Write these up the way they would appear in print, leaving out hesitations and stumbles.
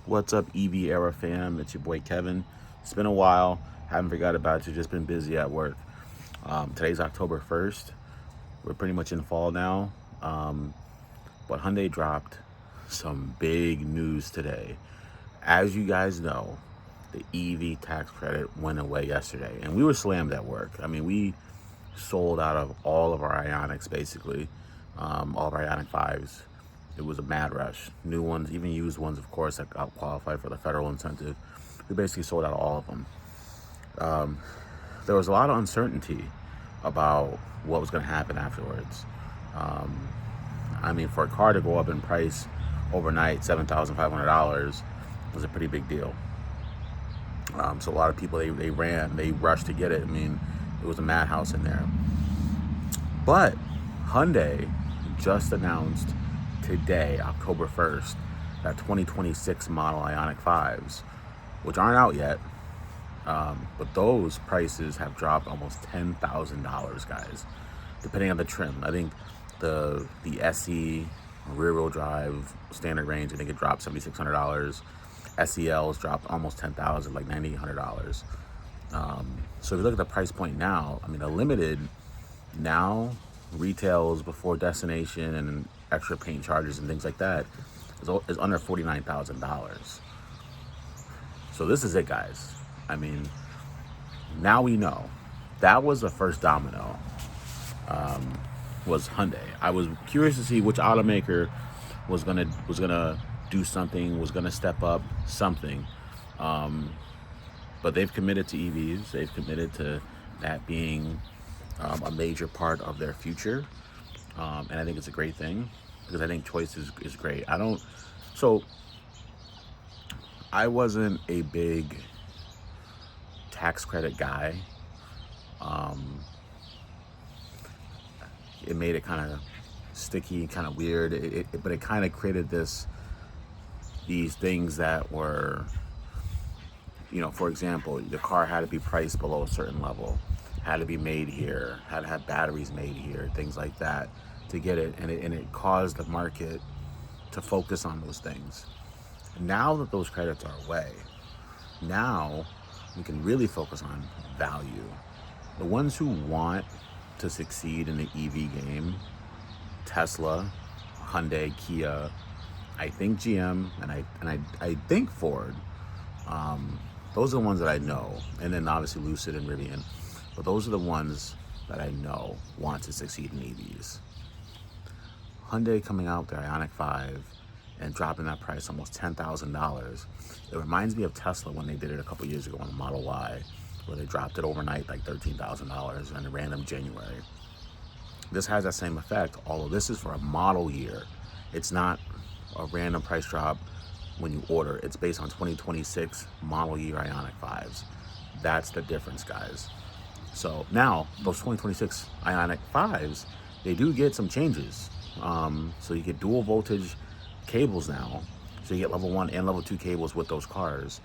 What's up, EV Era fam? It's your boy Kevin. It's been a while. Haven't forgot about you. Just been busy at work. Today's October 1st. We're pretty much in fall now. But Hyundai dropped some big news today. As you guys know, the EV tax credit went away yesterday, and we were slammed at work. I mean, we sold out of all of our Ioniqs basically, all of our Ioniq 5s. It was a mad rush. New ones, even used ones, of course, that got qualified for the federal incentive. We basically sold out of all of them. There was a lot of uncertainty about what was going to happen afterwards. I mean, for a car to go up in price overnight, $7,500 was a pretty big deal. So a lot of people, they rushed to get it. I mean, it was a madhouse in there. But Hyundai just announced today, October 1st, that 2026 model Ioniq 5s, which aren't out yet, but those prices have dropped almost $10,000, guys, depending on the trim. I think the SE rear-wheel drive standard range, I think it dropped $7,600. SELs dropped almost $10,000, like $9,800. So if you look at the price point now, I mean, a limited now retails before destination and extra paint charges and things like that is under $49,000. So this is it, guys. I mean, now we know. That was the first domino, was Hyundai. I was curious to see which automaker was gonna do something, was gonna step up something. But they've committed to EVs. They've committed to that being a major part of their future. And I think it's a great thing because I think choice is great. I wasn't a big tax credit guy. It made it kind of sticky, kind of weird, but it kind of created these things that were, for example, the car had to be priced below a certain level, had to be made here, had to have batteries made here, things like that to get it. And it caused the market to focus on those things. Now that those credits are away, now we can really focus on value. The ones who want to succeed in the EV game, Tesla, Hyundai, Kia, I think GM, and I think Ford. Those are the ones that I know, and then obviously Lucid and Rivian. But those are the ones that I know want to succeed in EVs. Hyundai coming out with their Ioniq 5 and dropping that price almost $10,000. It reminds me of Tesla when they did it a couple years ago on the Model Y, where they dropped it overnight like $13,000 in a random January. This has that same effect, although this is for a model year. It's not a random price drop when you order. It's based on 2026 model year Ioniq 5s. That's the difference, guys. So now those 2026 Ioniq 5s, they do get some changes. So you get dual voltage cables now. So you get level 1 and level 2 cables with those cars.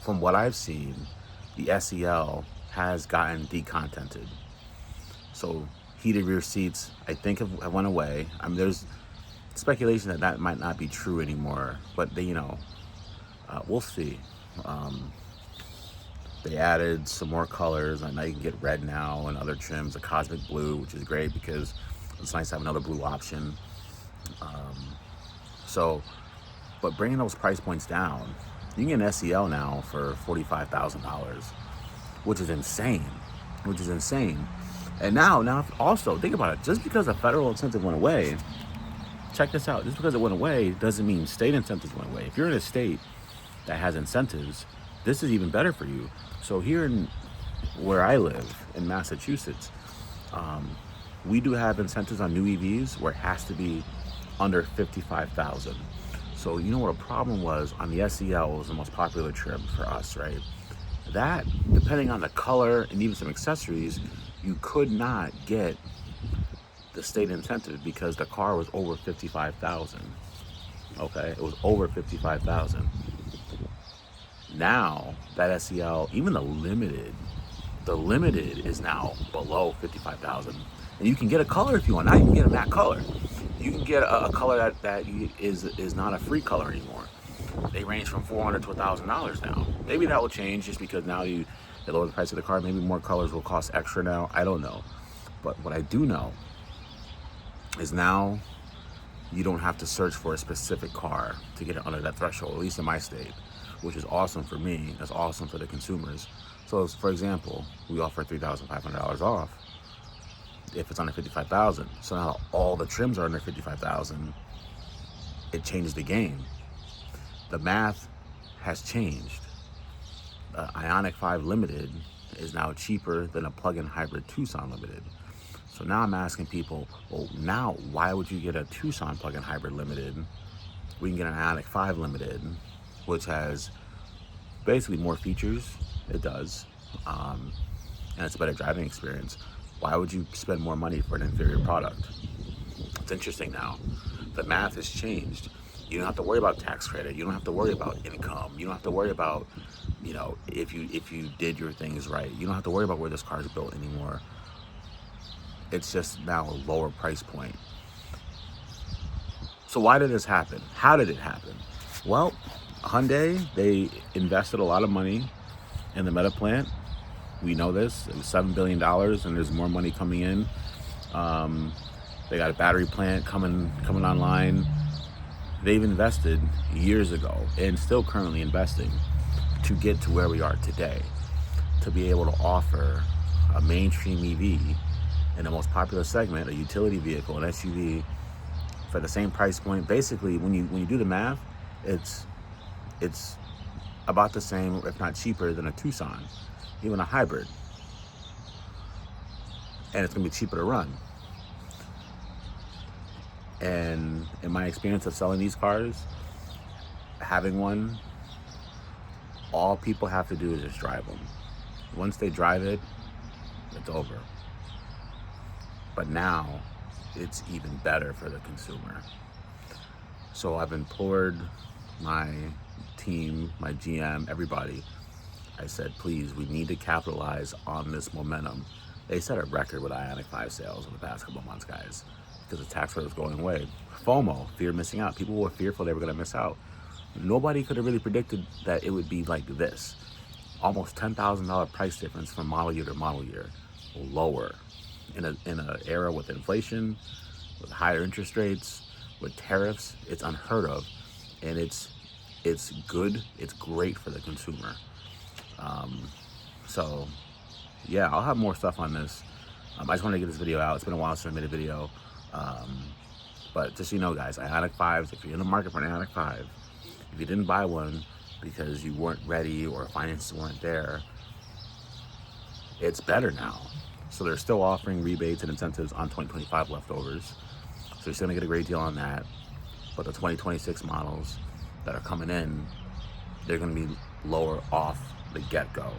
From what I've seen, the SEL has gotten decontented. So heated rear seats, I think have went away. I mean, there's speculation that might not be true anymore, but we'll see. They added some more colors. I know you can get red now and other trims, a cosmic blue, which is great because it's nice to have another blue option. But bringing those price points down, you can get an SEL now for $45,000, which is insane. And now also think about it. Just because the federal incentive went away, check this out. Just because it went away doesn't mean state incentives went away. If you're in a state that has incentives, this is even better for you. So here in where I live in Massachusetts, we do have incentives on new EVs where it has to be under 55,000. So you know what a problem was on the SEL was the most popular trim for us, right? That, depending on the color and even some accessories, you could not get the state incentive because the car was over 55,000. Okay, it was over 55,000. Now that SEL, even the limited is now below 55,000. And you can get a color if you want. Now you can get a matte color. You can get a color that is not a free color anymore. they range from $400 to $1,000 now. Maybe that will change just because now they lower the price of the car. Maybe more colors will cost extra now. I don't know. But what I do know is now you don't have to search for a specific car to get it under that threshold, at least in my state, which is awesome for me. That's awesome for the consumers. So, for example, we offer $3,500 off if it's under $55,000. So now all the trims are under $55,000. It changes the game. The math has changed. Ioniq 5 Limited is now cheaper than a plug-in hybrid Tucson Limited. So now I'm asking people, well, now why would you get a Tucson plug-in hybrid Limited? We can get an Ioniq 5 Limited, which has basically more features. It does, and it's a better driving experience. Why would you spend more money for an inferior product? It's interesting now. The math has changed. You don't have to worry about tax credit. You don't have to worry about income. You don't have to worry about, if you did your things right. You don't have to worry about where this car is built anymore. It's just now a lower price point. So why did this happen? How did it happen? Well, Hyundai, they invested a lot of money in the Meta plant. We know this. It was $7 billion, and there's more money coming in. They got a battery plant coming online. They've invested years ago and still currently investing to get to where we are today, to be able to offer a mainstream EV in the most popular segment, a utility vehicle, an SUV, for the same price point. Basically, when you do the math, it's about the same, if not cheaper, than a Tucson, even a hybrid. And it's gonna be cheaper to run. And in my experience of selling these cars, having one, all people have to do is just drive them. Once they drive it, it's over. But now it's even better for the consumer. So I've implored my team, my GM, everybody. I said, please, we need to capitalize on this momentum. They set a record with Ioniq 5 sales in the past couple of months, guys, because the tax rate was going away. FOMO, fear of missing out. People were fearful they were going to miss out. Nobody could have really predicted that it would be like this. Almost $10,000 price difference from model year to model year, lower. In an era with inflation, with higher interest rates, with tariffs, it's unheard of, and it's good. It's great for the consumer. So yeah, I'll have more stuff on this. I just want to get this video out. It's been a while since I made a video, but just so you know, guys, Ioniq 5s. If you're in the market for an Ioniq 5, if you didn't buy one because you weren't ready or finances weren't there, it's better now. So they're still offering rebates and incentives on 2025 leftovers. So you're still gonna get a great deal on that. But the 2026 models that are coming in, they're gonna be lower off the get-go.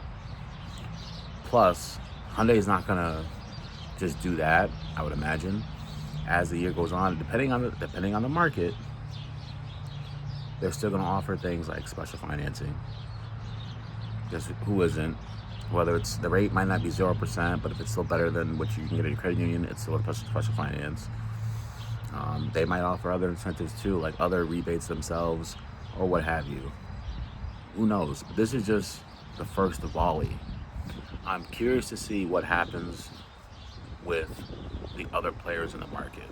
Plus, Hyundai is not gonna just do that, I would imagine. As the year goes on, depending on the market, they're still gonna offer things like special financing. Because who isn't? Whether it's, the rate might not be 0%, but if it's still better than what you can get at your credit union, it's still a special finance. They might offer other incentives too, like other rebates themselves or what have you. Who knows? But this is just the first volley. I'm curious to see what happens with the other players in the market.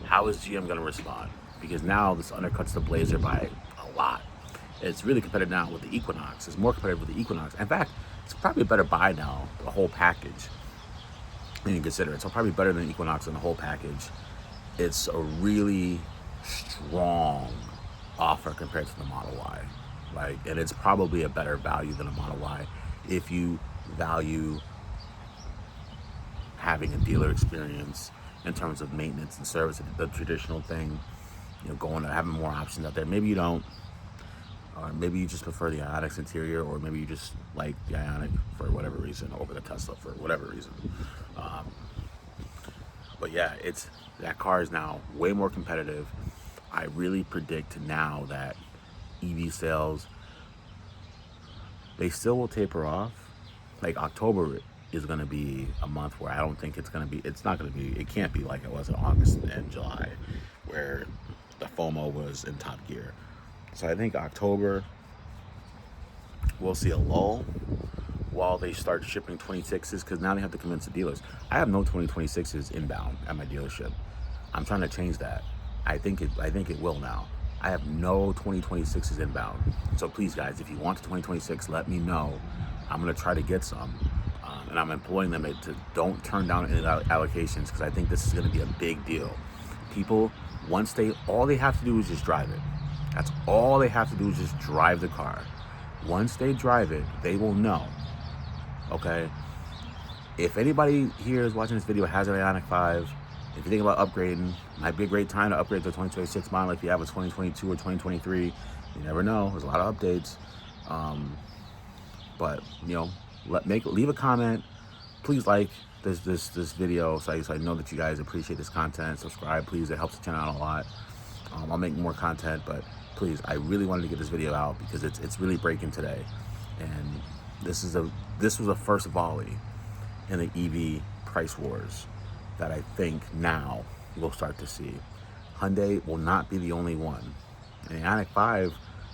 How is GM going to respond? Because now this undercuts the Blazer by a lot. It's really competitive now with the Equinox. It's more competitive with the Equinox. In fact, it's probably a better buy now, the whole package, when you consider it. So probably better than the Equinox in the whole package. It's a really strong offer compared to the Model Y. And it's probably a better value than a Model Y if you value having a dealer experience in terms of maintenance and service, the traditional thing, going to having more options out there. Maybe you don't, or maybe you just prefer the Ioniq's interior, or maybe you just like the Ioniq for whatever reason over the Tesla for whatever reason. But yeah, that car is now way more competitive. I really predict now that EV sales, they still will taper off. Like October is going to be a month where I don't think it can't be like it was in August and July, where the FOMO was in top gear. So I think October, we'll see a lull while they start shipping 26s, because now they have to convince the dealers. I have no 2026s inbound at my dealership. I'm trying to change that. I think it will now. I have no 2026s inbound. So please, guys, if you want the 2026, let me know. I'm gonna try to get some, and I'm employing them to don't turn down any allocations, because I think this is gonna be a big deal. People, all they have to do is just drive it. That's all they have to do is just drive the car. Once they drive it, they will know. Okay? If anybody here is watching this video has an Ioniq 5, if you think about upgrading, might be a great time to upgrade to the 2026 model. If you have a 2022 or 2023, you never know. There's a lot of updates. But you know, leave a comment. Please like this video so I know that you guys appreciate this content. Subscribe, please. It helps the channel out a lot. I'll make more content, but please, I really wanted to get this video out because it's really breaking today, and this was the first volley in the EV price wars that I think now we'll start to see. Hyundai will not be the only one, and the Ioniq 5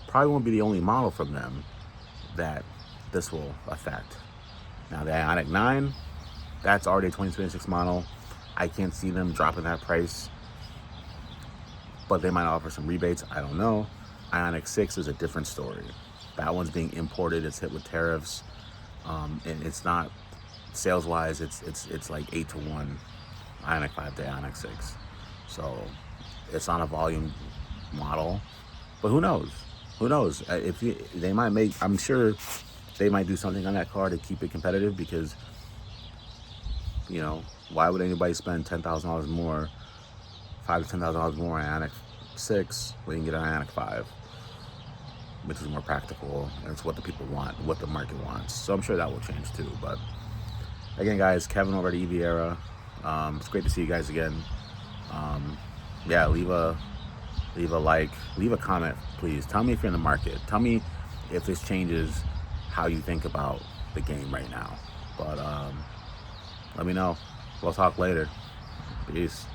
probably won't be the only model from them that this will affect. Now the Ioniq 9, that's already a 2026 model. I can't see them dropping that price, but they might offer some rebates. I don't know. Ioniq 6 is a different story. That one's being imported. It's hit with tariffs, and it's not sales-wise. It's like 8-to-1, Ioniq 5 to Ioniq 6. So it's not a volume model, but who knows? Who knows? They might make. I'm sure they might do something on that car to keep it competitive, because you know, why would anybody spend $10,000 more, $5,000 to $10,000 more on Ioniq 6 when you can get an Ioniq 5, which is more practical, and it's what the people want, what the market wants. So I'm sure that will change too. But again, guys, Kevin over at EV Era. It's great to see you guys again. Yeah, leave a like, leave a comment, please. Tell me if you're in the market. Tell me if this changes how you think about the game right now. But let me know. We'll talk later. Peace.